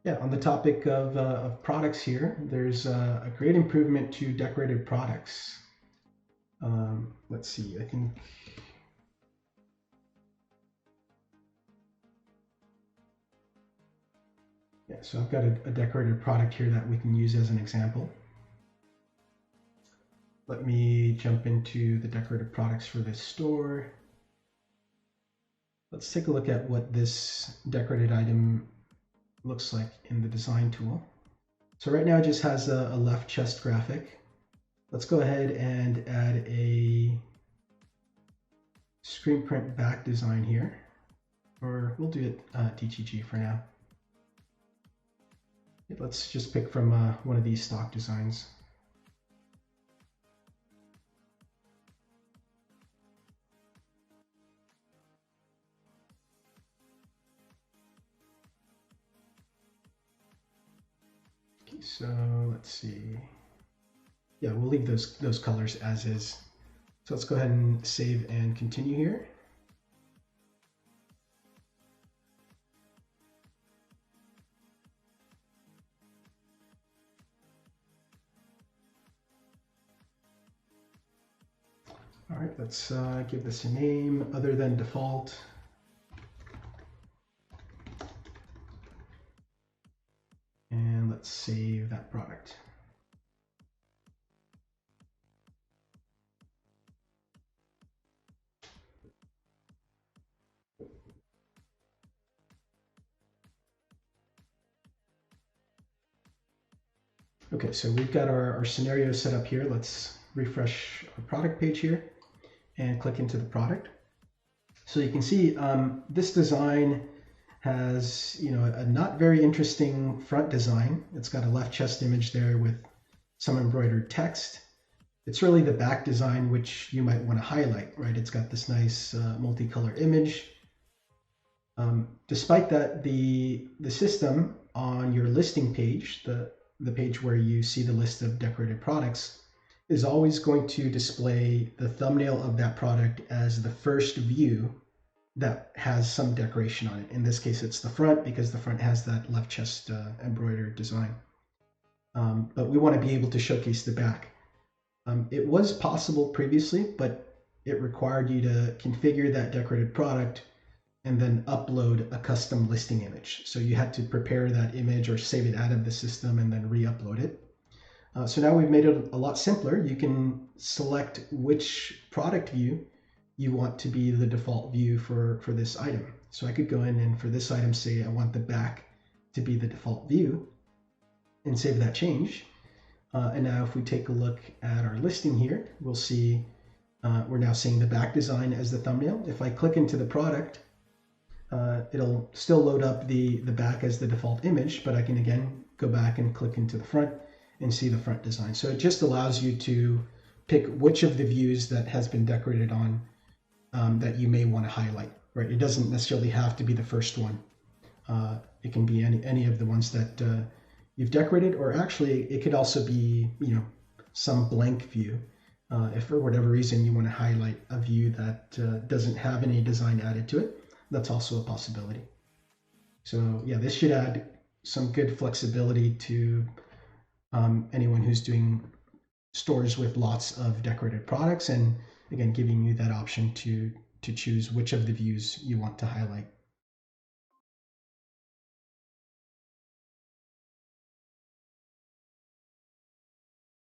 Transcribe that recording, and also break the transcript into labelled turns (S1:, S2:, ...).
S1: Yeah, on the topic of products here, there's a great improvement to decorated products. Let's see, I think, yeah, so I've got a decorated product here that we can use as an example. Let me jump into the decorative products for this store. Let's take a look at what this decorated item looks like in the design tool. So right now it just has a left chest graphic. Let's go ahead and add a screen print back design here, or we'll do it DTG for now. Let's just pick from one of these stock designs. Okay, so let's see. Yeah, we'll leave those colors as is. So let's go ahead and save and continue here. All right, let's give this a name other than default. And let's save that product. Okay, so we've got our scenario set up here. Let's refresh our product page here and click into the product. So you can see this design has, a not very interesting front design. It's got a left chest image there with some embroidered text. It's really the back design which you might want to highlight, right? It's got this nice multicolor image. Despite that, the system on your listing page, the page where you see the list of decorated products, is always going to display the thumbnail of that product as the first view that has some decoration on it. In this case, it's the front because the front has that left chest embroidered design. But we want to be able to showcase the back. It was possible previously, but it required you to configure that decorated product and then upload a custom listing image. So you had to prepare that image or save it out of the system and then re-upload it. So now we've made it a lot simpler. You can select which product view you want to be the default view for this item. So I could go in and for this item say I want the back to be the default view and save that change. And now if we take a look at our listing here, we'll see we're now seeing the back design as the thumbnail. If I click into the product, it'll still load up the back as the default image, but I can again go back and click into the front and see the front design. So it just allows you to pick which of the views that has been decorated on that you may want to highlight, right? It doesn't necessarily have to be the first one. It can be any of the ones that you've decorated, or actually it could also be, some blank view. If for whatever reason you want to highlight a view that doesn't have any design added to it, that's also a possibility. So yeah, this should add some good flexibility to anyone who's doing stores with lots of decorated products, and again, giving you that option to choose which of the views you want to highlight.